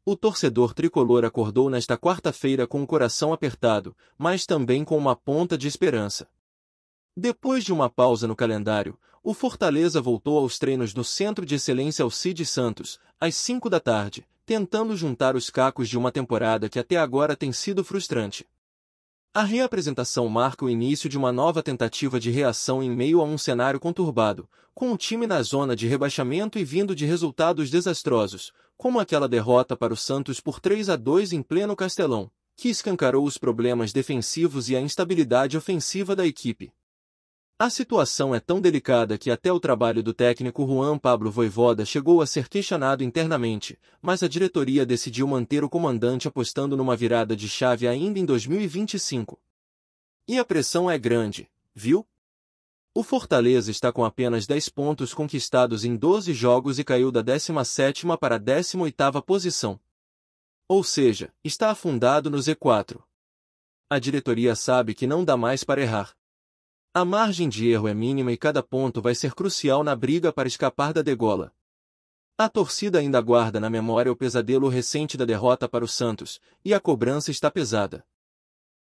O torcedor tricolor acordou nesta quarta-feira com o coração apertado, mas também com uma ponta de esperança. Depois de uma pausa no calendário, o Fortaleza voltou aos treinos no Centro de Excelência Alcides Santos, às 5 da tarde, tentando juntar os cacos de uma temporada que até agora tem sido frustrante. A reapresentação marca o início de uma nova tentativa de reação em meio a um cenário conturbado, com o time na zona de rebaixamento e vindo de resultados desastrosos, como aquela derrota para o Santos por 3-2 em pleno Castelão, que escancarou os problemas defensivos e a instabilidade ofensiva da equipe. A situação é tão delicada que até o trabalho do técnico Juan Pablo Vojvoda chegou a ser questionado internamente, mas a diretoria decidiu manter o comandante apostando numa virada de chave ainda em 2025. E a pressão é grande, viu? O Fortaleza está com apenas 10 pontos conquistados em 12 jogos e caiu da 17ª para a 18ª posição. Ou seja, está afundado no Z4. A diretoria sabe que não dá mais para errar. A margem de erro é mínima e cada ponto vai ser crucial na briga para escapar da degola. A torcida ainda guarda na memória o pesadelo recente da derrota para o Santos, e a cobrança está pesada.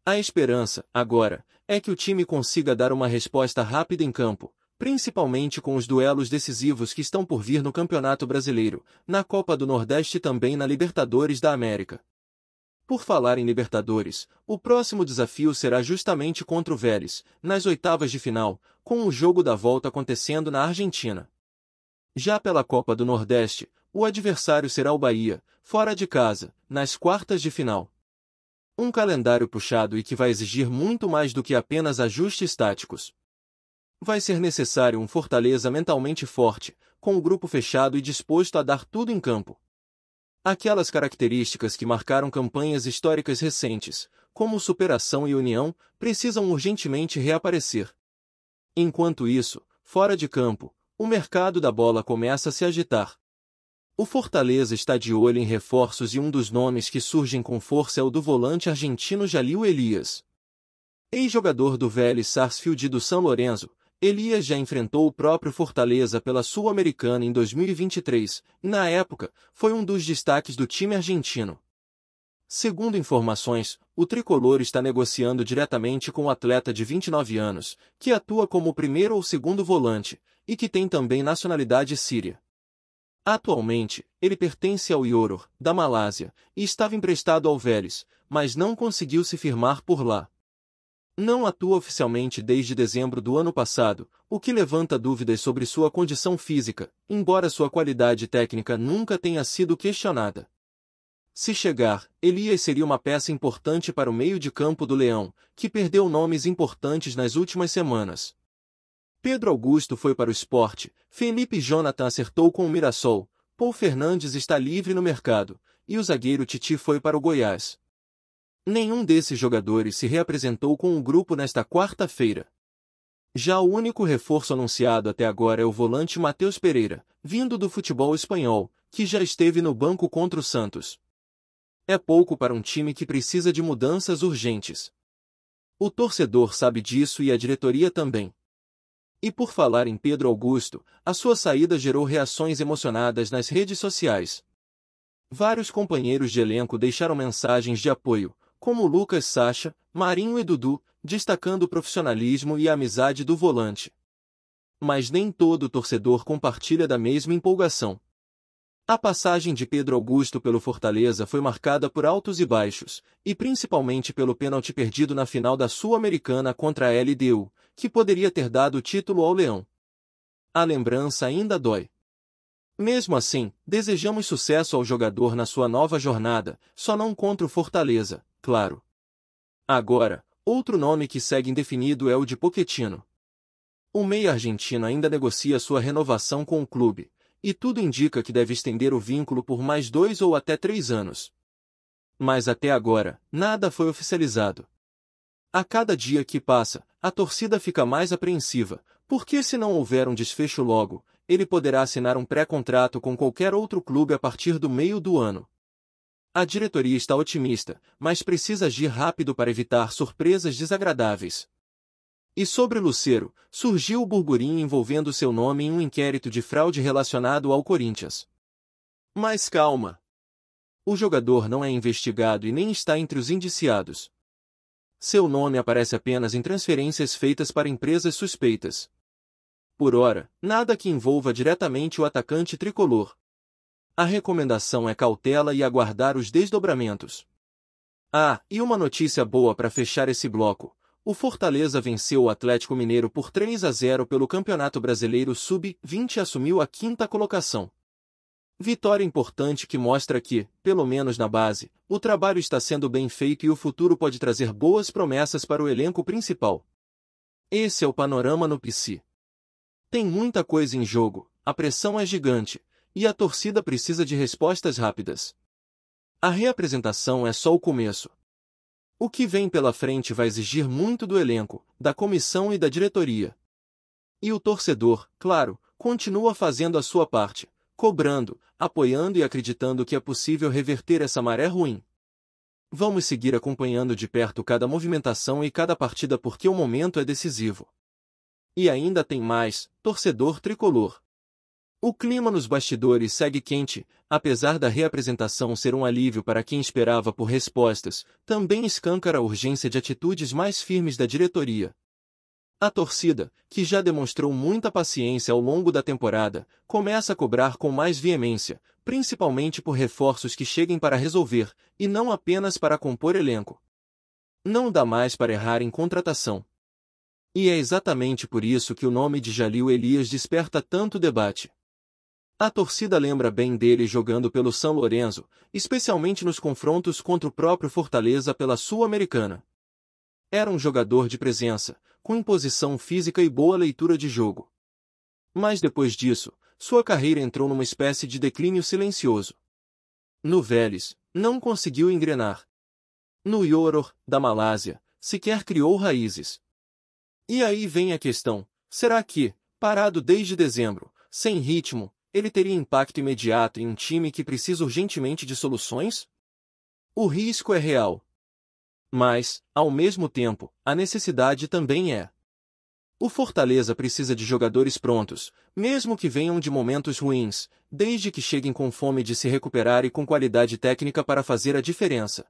A esperança, agora, é que o time consiga dar uma resposta rápida em campo, principalmente com os duelos decisivos que estão por vir no Campeonato Brasileiro, na Copa do Nordeste e também na Libertadores da América. Por falar em Libertadores, o próximo desafio será justamente contra o Vélez, nas oitavas de final, com o jogo da volta acontecendo na Argentina. Já pela Copa do Nordeste, o adversário será o Bahia, fora de casa, nas quartas de final. Um calendário puxado e que vai exigir muito mais do que apenas ajustes táticos. Vai ser necessário um Fortaleza mentalmente forte, com o grupo fechado e disposto a dar tudo em campo. Aquelas características que marcaram campanhas históricas recentes, como superação e união, precisam urgentemente reaparecer. Enquanto isso, fora de campo, o mercado da bola começa a se agitar. O Fortaleza está de olho em reforços e um dos nomes que surgem com força é o do volante argentino Jalil Elias. Ex-jogador do Vélez Sarsfield e do São Lourenço, Elias já enfrentou o próprio Fortaleza pela Sul-Americana em 2023, e na época, foi um dos destaques do time argentino. Segundo informações, o tricolor está negociando diretamente com o atleta de 29 anos, que atua como primeiro ou segundo volante, e que tem também nacionalidade síria. Atualmente, ele pertence ao Ioror, da Malásia, e estava emprestado ao Vélez, mas não conseguiu se firmar por lá. Não atua oficialmente desde dezembro do ano passado, o que levanta dúvidas sobre sua condição física, embora sua qualidade técnica nunca tenha sido questionada. Se chegar, Elias seria uma peça importante para o meio de campo do Leão, que perdeu nomes importantes nas últimas semanas. Pedro Augusto foi para o Sport, Felipe Jonathan acertou com o Mirassol, Paul Fernandes está livre no mercado, e o zagueiro Titi foi para o Goiás. Nenhum desses jogadores se reapresentou com o grupo nesta quarta-feira. Já o único reforço anunciado até agora é o volante Matheus Pereira, vindo do futebol espanhol, que já esteve no banco contra o Santos. É pouco para um time que precisa de mudanças urgentes. O torcedor sabe disso e a diretoria também. E por falar em Pedro Augusto, a sua saída gerou reações emocionadas nas redes sociais. Vários companheiros de elenco deixaram mensagens de apoio, como Lucas Sacha, Marinho e Dudu, destacando o profissionalismo e a amizade do volante. Mas nem todo torcedor compartilha da mesma empolgação. A passagem de Pedro Augusto pelo Fortaleza foi marcada por altos e baixos, e principalmente pelo pênalti perdido na final da Sul-Americana contra a LDU, que poderia ter dado o título ao Leão. A lembrança ainda dói. Mesmo assim, desejamos sucesso ao jogador na sua nova jornada, só não contra o Fortaleza, claro. Agora, outro nome que segue indefinido é o de Pochettino. O meia argentino ainda negocia sua renovação com o clube, e tudo indica que deve estender o vínculo por mais 2 ou até 3 anos. Mas até agora, nada foi oficializado. A cada dia que passa, a torcida fica mais apreensiva, porque se não houver um desfecho logo, ele poderá assinar um pré-contrato com qualquer outro clube a partir do meio do ano. A diretoria está otimista, mas precisa agir rápido para evitar surpresas desagradáveis. E sobre Lucero, surgiu o burburinho envolvendo seu nome em um inquérito de fraude relacionado ao Corinthians. Mas calma! O jogador não é investigado e nem está entre os indiciados. Seu nome aparece apenas em transferências feitas para empresas suspeitas. Por ora, nada que envolva diretamente o atacante tricolor. A recomendação é cautela e aguardar os desdobramentos. Ah, e uma notícia boa para fechar esse bloco. O Fortaleza venceu o Atlético Mineiro por 3-0 pelo Campeonato Brasileiro Sub-20 e assumiu a 5ª colocação. Vitória importante que mostra que, pelo menos na base, o trabalho está sendo bem feito e o futuro pode trazer boas promessas para o elenco principal. Esse é o panorama no PC. Tem muita coisa em jogo, a pressão é gigante, e a torcida precisa de respostas rápidas. A reapresentação é só o começo. O que vem pela frente vai exigir muito do elenco, da comissão e da diretoria. E o torcedor, claro, continua fazendo a sua parte, cobrando, apoiando e acreditando que é possível reverter essa maré ruim. Vamos seguir acompanhando de perto cada movimentação e cada partida porque o momento é decisivo. E ainda tem mais, torcedor tricolor. O clima nos bastidores segue quente, apesar da reapresentação ser um alívio para quem esperava por respostas, também escancara a urgência de atitudes mais firmes da diretoria. A torcida, que já demonstrou muita paciência ao longo da temporada, começa a cobrar com mais veemência, principalmente por reforços que cheguem para resolver, e não apenas para compor elenco. Não dá mais para errar em contratação. E é exatamente por isso que o nome de Jalil Elias desperta tanto debate. A torcida lembra bem dele jogando pelo São Lourenço, especialmente nos confrontos contra o próprio Fortaleza pela Sul-Americana. Era um jogador de presença, com imposição física e boa leitura de jogo. Mas depois disso, sua carreira entrou numa espécie de declínio silencioso. No Vélez, não conseguiu engrenar. No Yoror, da Malásia, sequer criou raízes. E aí vem a questão, será que, parado desde dezembro, sem ritmo, ele teria impacto imediato em um time que precisa urgentemente de soluções? O risco é real. Mas, ao mesmo tempo, a necessidade também é. O Fortaleza precisa de jogadores prontos, mesmo que venham de momentos ruins, desde que cheguem com fome de se recuperar e com qualidade técnica para fazer a diferença.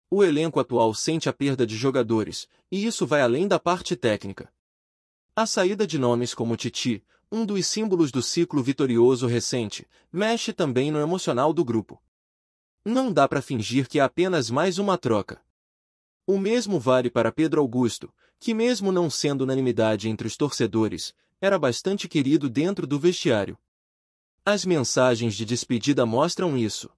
O elenco atual sente a perda de jogadores, e isso vai além da parte técnica. A saída de nomes como Titi, um dos símbolos do ciclo vitorioso recente, mexe também no emocional do grupo. Não dá para fingir que é apenas mais uma troca. O mesmo vale para Pedro Augusto, que mesmo não sendo unanimidade entre os torcedores, era bastante querido dentro do vestiário. As mensagens de despedida mostram isso.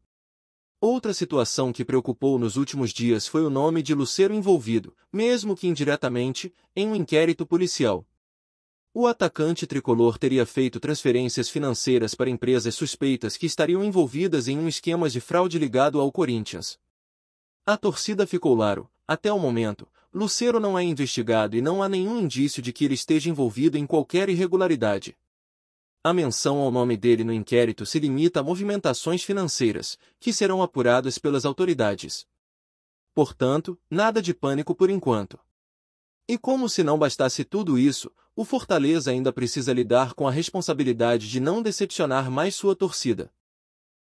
Outra situação que preocupou nos últimos dias foi o nome de Lucero envolvido, mesmo que indiretamente, em um inquérito policial. O atacante tricolor teria feito transferências financeiras para empresas suspeitas que estariam envolvidas em um esquema de fraude ligado ao Corinthians. A torcida ficou claro, até o momento, Lucero não é investigado e não há nenhum indício de que ele esteja envolvido em qualquer irregularidade. A menção ao nome dele no inquérito se limita a movimentações financeiras, que serão apuradas pelas autoridades. Portanto, nada de pânico por enquanto. E como se não bastasse tudo isso, o Fortaleza ainda precisa lidar com a responsabilidade de não decepcionar mais sua torcida.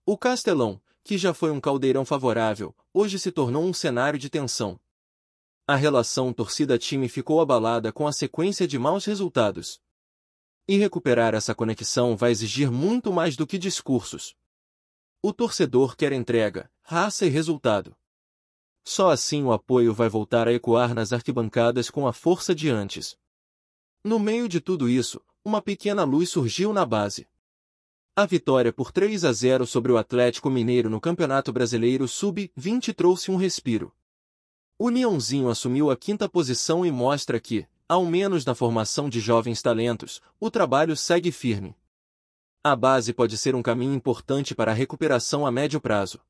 O Castelão, que já foi um caldeirão favorável, hoje se tornou um cenário de tensão. A relação torcida-time ficou abalada com a sequência de maus resultados. E recuperar essa conexão vai exigir muito mais do que discursos. O torcedor quer entrega, raça e resultado. Só assim o apoio vai voltar a ecoar nas arquibancadas com a força de antes. No meio de tudo isso, uma pequena luz surgiu na base. A vitória por 3-0 sobre o Atlético Mineiro no Campeonato Brasileiro Sub-20 trouxe um respiro. O Leãozinho assumiu a 5ª posição e mostra que, ao menos na formação de jovens talentos, o trabalho segue firme. A base pode ser um caminho importante para a recuperação a médio prazo.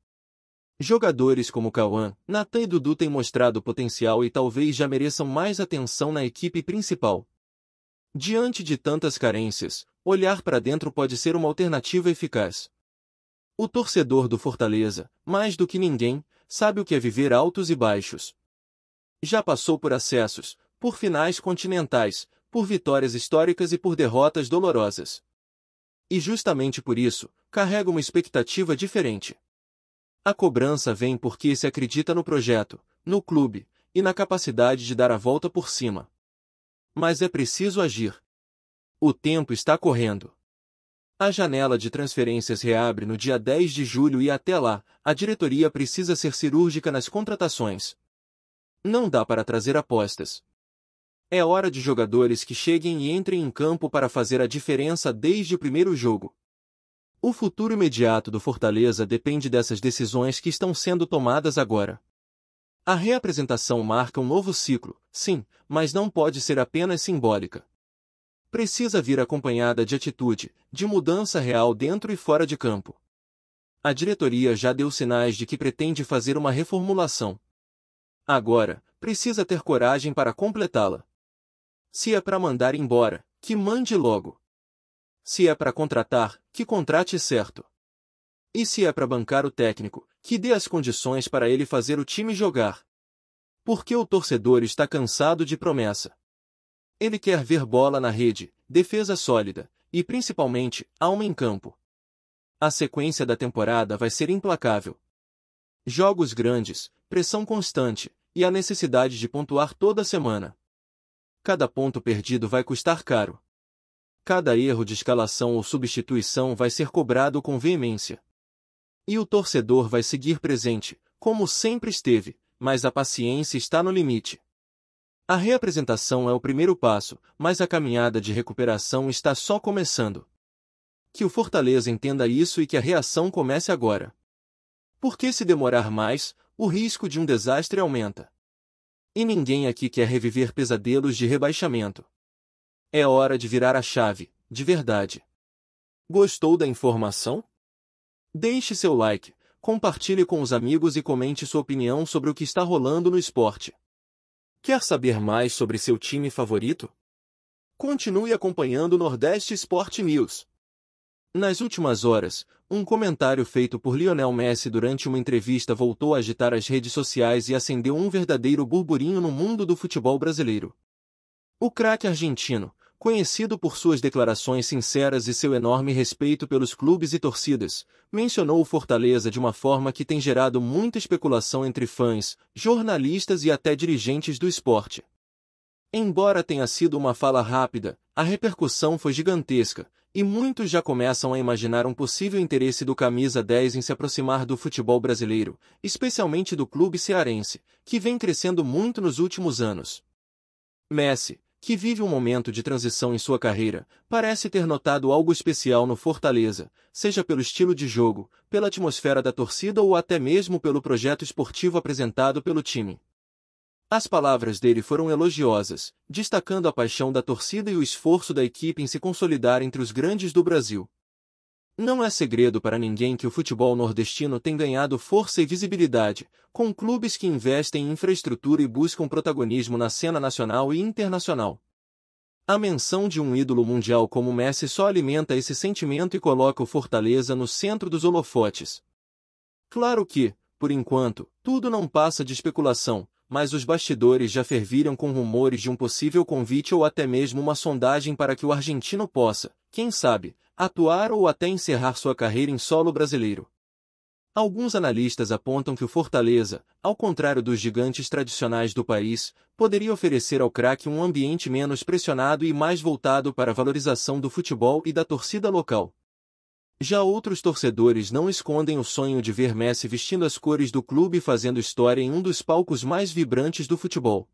Jogadores como Cauã, Natan e Dudu têm mostrado potencial e talvez já mereçam mais atenção na equipe principal. Diante de tantas carências, olhar para dentro pode ser uma alternativa eficaz. O torcedor do Fortaleza, mais do que ninguém, sabe o que é viver altos e baixos. Já passou por acessos, por finais continentais, por vitórias históricas e por derrotas dolorosas. E justamente por isso, carrega uma expectativa diferente. A cobrança vem porque se acredita no projeto, no clube, e na capacidade de dar a volta por cima. Mas é preciso agir. O tempo está correndo. A janela de transferências reabre no dia 10 de julho e até lá, a diretoria precisa ser cirúrgica nas contratações. Não dá para trazer apostas. É hora de jogadores que cheguem e entrem em campo para fazer a diferença desde o primeiro jogo. O futuro imediato do Fortaleza depende dessas decisões que estão sendo tomadas agora. A reapresentação marca um novo ciclo, sim, mas não pode ser apenas simbólica. Precisa vir acompanhada de atitude, de mudança real dentro e fora de campo. A diretoria já deu sinais de que pretende fazer uma reformulação. Agora, precisa ter coragem para completá-la. Se é para mandar embora, que mande logo. Se é para contratar, que contrate certo. E se é para bancar o técnico, que dê as condições para ele fazer o time jogar. Porque o torcedor está cansado de promessa. Ele quer ver bola na rede, defesa sólida, e principalmente, alma em campo. A sequência da temporada vai ser implacável. Jogos grandes, pressão constante, e a necessidade de pontuar toda semana. Cada ponto perdido vai custar caro. Cada erro de escalação ou substituição vai ser cobrado com veemência. E o torcedor vai seguir presente, como sempre esteve, mas a paciência está no limite. A reapresentação é o primeiro passo, mas a caminhada de recuperação está só começando. Que o Fortaleza entenda isso e que a reação comece agora. Porque se demorar mais, o risco de um desastre aumenta. E ninguém aqui quer reviver pesadelos de rebaixamento. É hora de virar a chave, de verdade. Gostou da informação? Deixe seu like, compartilhe com os amigos e comente sua opinião sobre o que está rolando no esporte. Quer saber mais sobre seu time favorito? Continue acompanhando o Nordeste Sport News. Nas últimas horas, um comentário feito por Lionel Messi durante uma entrevista voltou a agitar as redes sociais e acendeu um verdadeiro burburinho no mundo do futebol brasileiro. O craque argentino, conhecido por suas declarações sinceras e seu enorme respeito pelos clubes e torcidas, mencionou o Fortaleza de uma forma que tem gerado muita especulação entre fãs, jornalistas e até dirigentes do esporte. Embora tenha sido uma fala rápida, a repercussão foi gigantesca, e muitos já começam a imaginar um possível interesse do camisa 10 em se aproximar do futebol brasileiro, especialmente do clube cearense, que vem crescendo muito nos últimos anos. Messi, que vive um momento de transição em sua carreira, parece ter notado algo especial no Fortaleza, seja pelo estilo de jogo, pela atmosfera da torcida ou até mesmo pelo projeto esportivo apresentado pelo time. As palavras dele foram elogiosas, destacando a paixão da torcida e o esforço da equipe em se consolidar entre os grandes do Brasil. Não é segredo para ninguém que o futebol nordestino tem ganhado força e visibilidade, com clubes que investem em infraestrutura e buscam protagonismo na cena nacional e internacional. A menção de um ídolo mundial como Messi só alimenta esse sentimento e coloca o Fortaleza no centro dos holofotes. Claro que, por enquanto, tudo não passa de especulação, mas os bastidores já fervilham com rumores de um possível convite ou até mesmo uma sondagem para que o argentino possa, quem sabe, atuar ou até encerrar sua carreira em solo brasileiro. Alguns analistas apontam que o Fortaleza, ao contrário dos gigantes tradicionais do país, poderia oferecer ao craque um ambiente menos pressionado e mais voltado para a valorização do futebol e da torcida local. Já outros torcedores não escondem o sonho de ver Messi vestindo as cores do clube e fazendo história em um dos palcos mais vibrantes do futebol.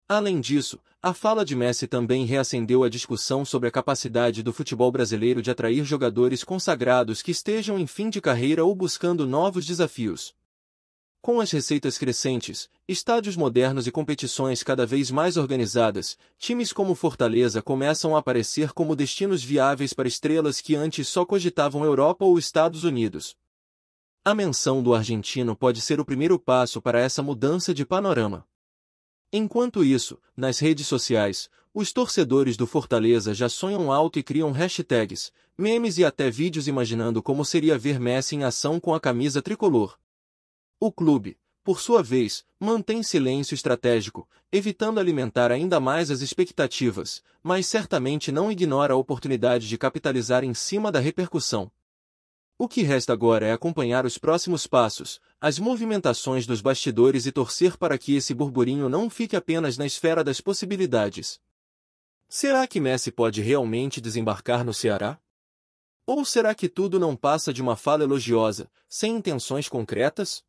Além disso, a fala de Messi também reacendeu a discussão sobre a capacidade do futebol brasileiro de atrair jogadores consagrados que estejam em fim de carreira ou buscando novos desafios. Com as receitas crescentes, estádios modernos e competições cada vez mais organizadas, times como Fortaleza começam a aparecer como destinos viáveis para estrelas que antes só cogitavam Europa ou Estados Unidos. A menção do argentino pode ser o primeiro passo para essa mudança de panorama. Enquanto isso, nas redes sociais, os torcedores do Fortaleza já sonham alto e criam hashtags, memes e até vídeos imaginando como seria ver Messi em ação com a camisa tricolor. O clube, por sua vez, mantém silêncio estratégico, evitando alimentar ainda mais as expectativas, mas certamente não ignora a oportunidade de capitalizar em cima da repercussão. O que resta agora é acompanhar os próximos passos, as movimentações dos bastidores e torcer para que esse burburinho não fique apenas na esfera das possibilidades. Será que Messi pode realmente desembarcar no Ceará? Ou será que tudo não passa de uma fala elogiosa, sem intenções concretas?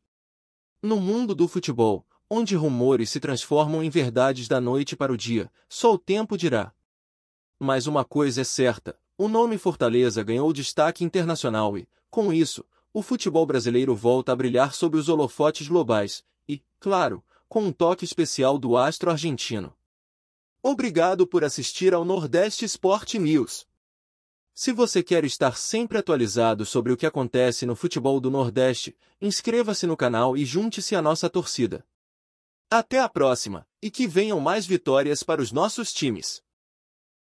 No mundo do futebol, onde rumores se transformam em verdades da noite para o dia, só o tempo dirá. Mas uma coisa é certa, o nome Fortaleza ganhou destaque internacional e, com isso, o futebol brasileiro volta a brilhar sob os holofotes globais e, claro, com um toque especial do astro argentino. Obrigado por assistir ao Nordeste Sport News. Se você quer estar sempre atualizado sobre o que acontece no futebol do Nordeste, inscreva-se no canal e junte-se à nossa torcida. Até a próxima, e que venham mais vitórias para os nossos times!